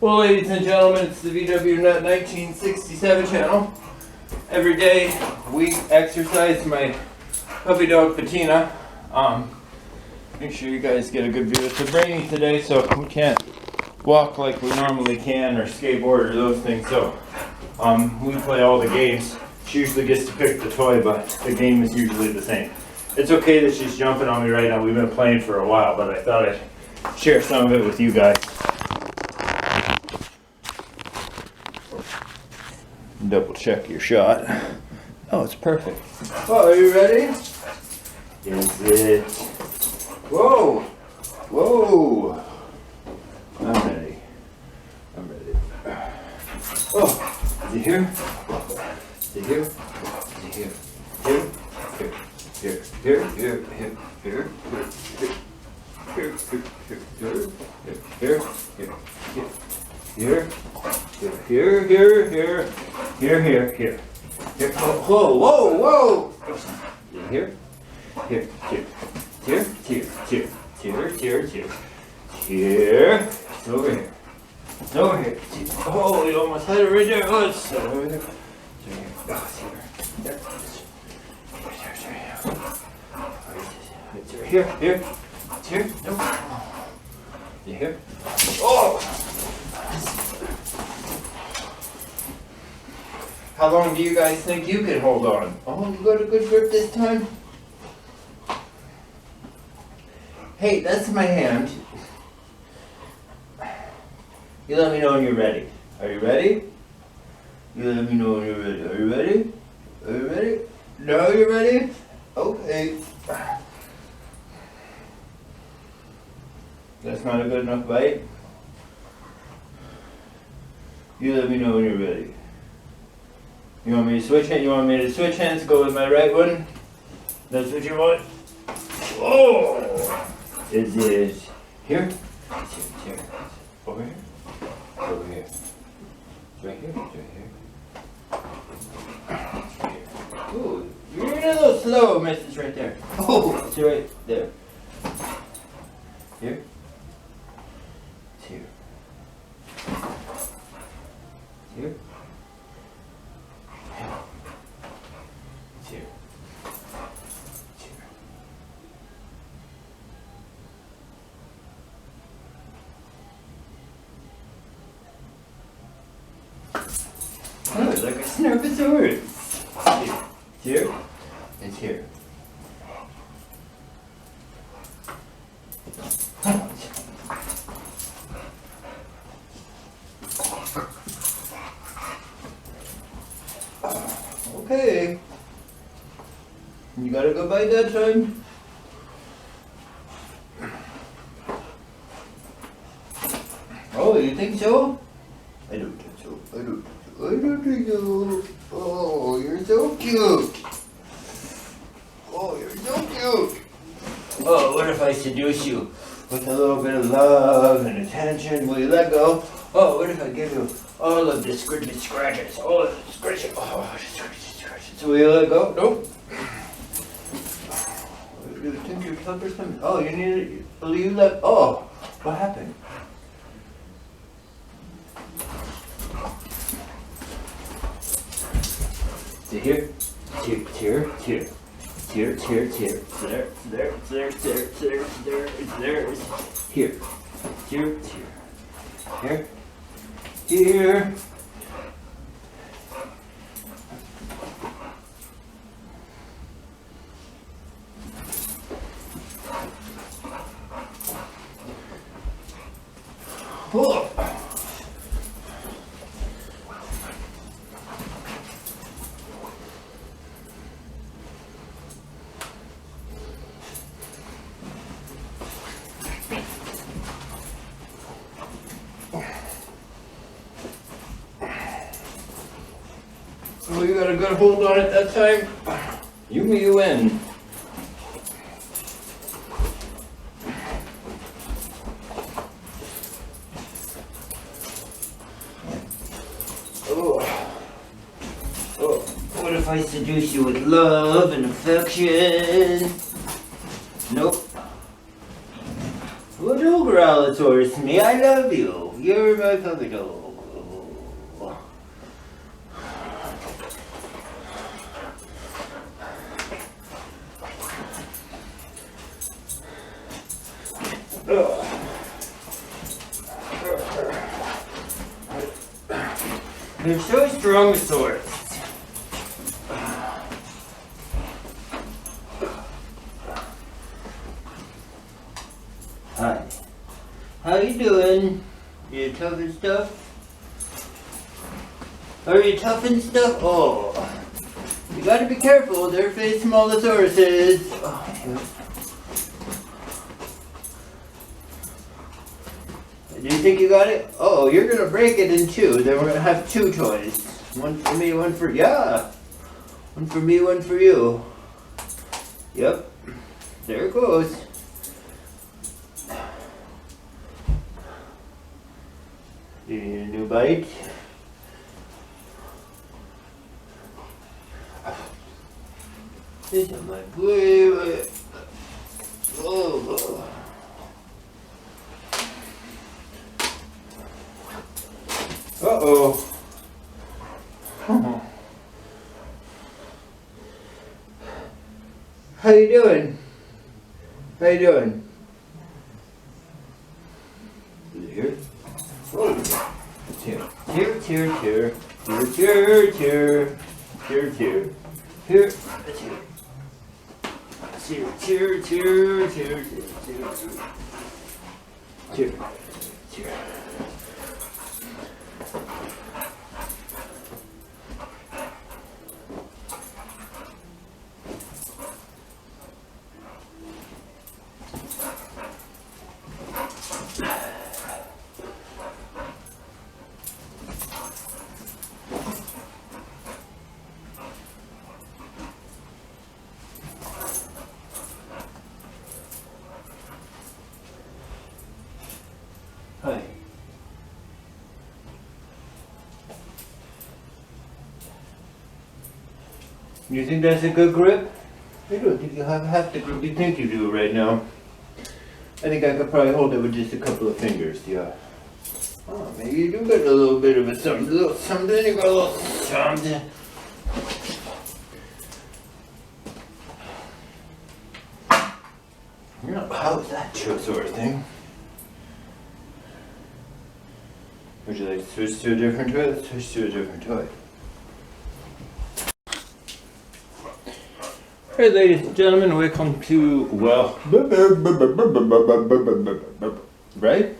Well, ladies and gentlemen, it's the Vwnut 1967 channel. Every day, we exercise my puppy dog Patina. Make sure you guys get a good view. It's raining today, so we can't walk like we normally can or skateboard or those things. So we play all the games. She usually gets to pick the toy, but the game is usually the same. It's okay that she's jumping on me right now. We've been playing for a while, but I thought I'd share some of it with you guys. Double check your shot. Oh, it's perfect. Oh, are you ready? Is it? Whoa! Whoa! I'm ready. I'm ready. Oh, is it here? Is it here? Is it here? Here? Here? Here? Here? Here? Here? Here? Here? Here? Here? Here, here, here, here, here, here. Here. Whoa, whoa, whoa! Here, here, here, here, here, here, here, here, here. Here. It's over here. It's over here. Oh, you almost had it right there. Oh, it's over here. It's over here. Oh, it's here. There. It's over here. Here. It's here. No. You here? Oh! How long do you guys think you can hold on? Oh, you got a good grip this time? Hey, that's my hand. You let me know when you're ready. Are you ready? You let me know when you're ready. Are you ready? Are you ready? No, you're ready? Okay. That's not a good enough bite? You let me know when you're ready. You want me to switch hands? You want me to switch hands? Go with my right one? That's what you want? Oh! Is it here? It's here. Over here? Over here. It's right here. It's right here. Ooh, you're a little slow, miss. It's right there. Oh, it's right there. Here? It's here. Here? Here. Here. Oh, it's like a Snurposaurus. Here. It's here. Okay. You got a good bite that time? Oh, you think so? I don't think so. I don't think so. I don't think so. Oh, you're so cute. Oh, you're so cute. Oh, what if I seduce you with a little bit of love and attention? Will you let go? Oh, what if I give you all of the scratchy scratches? All of the scratchy. Oh, the scratchy scratches. Will you let go? Nope. You think your tongue or something? Oh, you need it. Will you let? Oh, what happened? See here? Here. Here. There. It's there. It's here. Here. Here. Oh. Oh, you got a good hold on it that time? You win. Oh, what if I seduce you with love and affection? Nope. Well, don't growl towards me. I love you. You're my puppy dog. They're so strong with swords. Hi. How you doing? You tough and stuff? Are you tough and stuff? Oh. You gotta be careful. They're facing Smallosauruses. Oh, do you think you got it? Oh, you're gonna break it in two. Then we're gonna have two toys. One for me, one for yeah. One for me, one for you. Yep. There it goes. Do you need a new bite? This is my boy. Oh. Uh-oh. How you doing? How you doing? Is it here? Oh. Here. Here. Here. Here. Here. Hi. You think that's a good grip? I don't think you have half the grip you think you do right now. I think I could probably hold it with just a couple of fingers, yeah. Oh, maybe you do get a little bit of a something, you got a little something. You know, how's that sort of thing? Would you like to switch to a different toy? Let's switch to a different toy. Hey ladies and gentlemen, welcome to, well, right?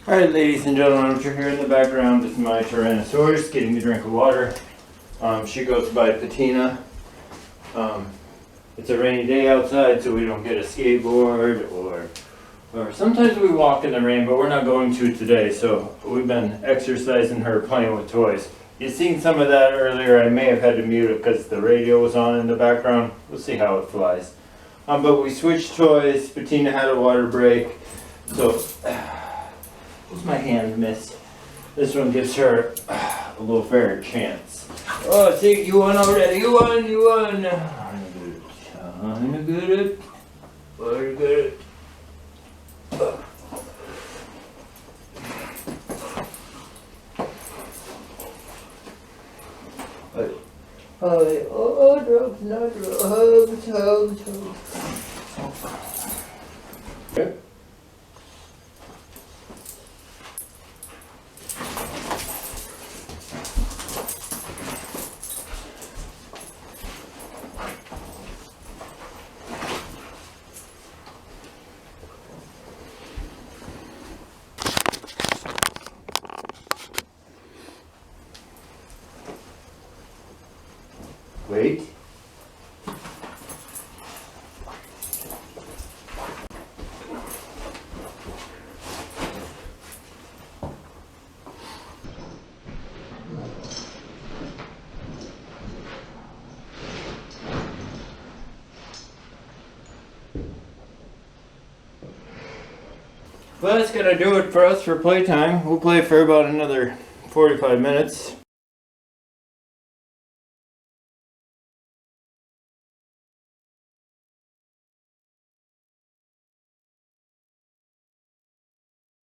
Alright ladies and gentlemen, what you're hearing in the background is my Tyrannosaurus getting a drink of water. She goes by Patina. It's a rainy day outside, so we don't get a skateboard, or sometimes we walk in the rain, but we're not going to today, so we've been exercising her, playing with toys. You seen some of that earlier. I may have had to mute it because the radio was on in the background. We'll see how it flies. But we switched toys. Patina had a water break, so what's my hand miss? This one gives her a little fair chance. Oh, see, you won already. You won. I'm good. Very good. Oh, drugs, no drugs, hugs. Okay. Wait. Well, that's gonna do it for us for playtime. We'll play for about another 45 minutes.